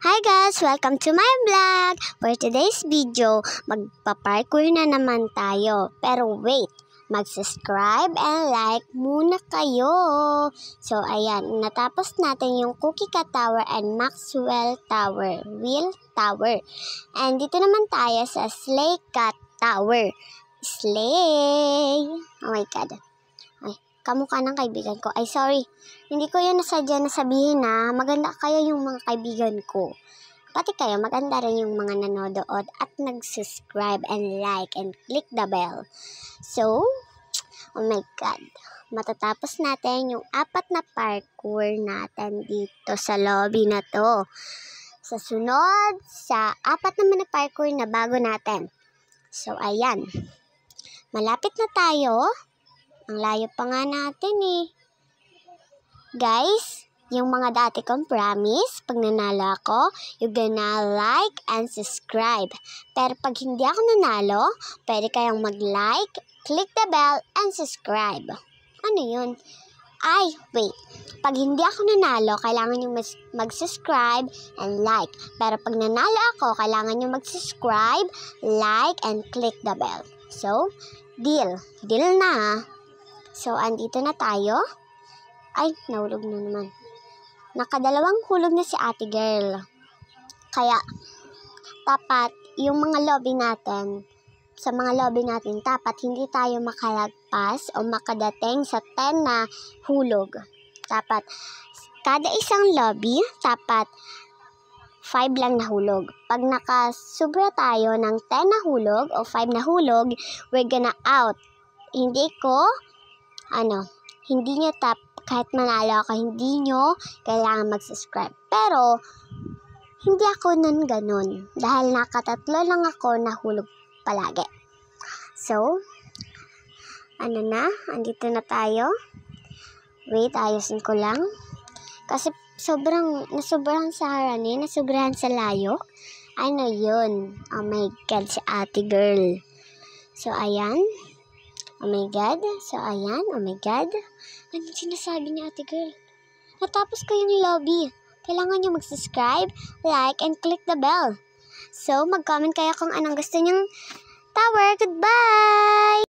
Hi guys! Welcome to my vlog! For today's video, magpa-parkour na naman tayo. Pero wait, mag-subscribe and like muna kayo. So ayan, natapos natin yung Cookie Cat Tower and Maxwell Tower, Wheel Tower. And dito naman tayo sa Slay Cat Tower. Slay! Oh my god. Ay, kamukha ng kaibigan ko. Ay, sorry. Hindi ko yun nasadya na sabihin na maganda kayo yung mga kaibigan ko. Pati kayo, maganda rin yung mga nanonood at nag-subscribe and like and click the bell. So, oh my god. Matatapos natin yung 4 na parkour natin dito sa lobby na to. Sa sunod, sa 4 naman na parkour na bago natin. So, ayan. Malapit na tayo. Ang layo pa nga natin eh. Guys, yung mga dati kong promise, pag nanalo ako, you're gonna like and subscribe. Pero pag hindi ako nanalo, pwede kayong mag-like, click the bell, and subscribe. Ano yun? Ay, wait. Pag hindi ako nanalo, kailangan yung mag-subscribe and like. Pero pag nanalo ako, kailangan yung mag-subscribe, like, and click the bell. So, deal. Deal na. So, andito na tayo. Ay, nahulog na naman. Nakadalawang hulog na si ate girl. Kaya, dapat yung mga lobby natin, sa mga lobby natin, dapat hindi tayo makalagpas o makadating sa 10 na hulog. Dapat, kada isang lobby, dapat 5 lang na hulog. Pag nakasubra tayo ng 10 na hulog o 5 na hulog, we're gonna out. Hindi nyo kahit manalo ako, hindi nyo kailangan mag-subscribe. Pero, hindi ako nun ganun. Dahil nakatatlo lang ako nahulog palagi. So, andito na tayo. Wait, ayusin ko lang. Kasi nasobrahan sa harani, nasobrahan sa layo. Ano yun? Oh my god, si ate girl. So, ayan. Oh my god. So, ayan. Oh my god. Anong sinasabi ni ate girl? Natapos ko yung lobby. Kailangan nyo mag-subscribe, like, and click the bell. So, mag-comment kayo kung anong gusto nyong tower. Goodbye!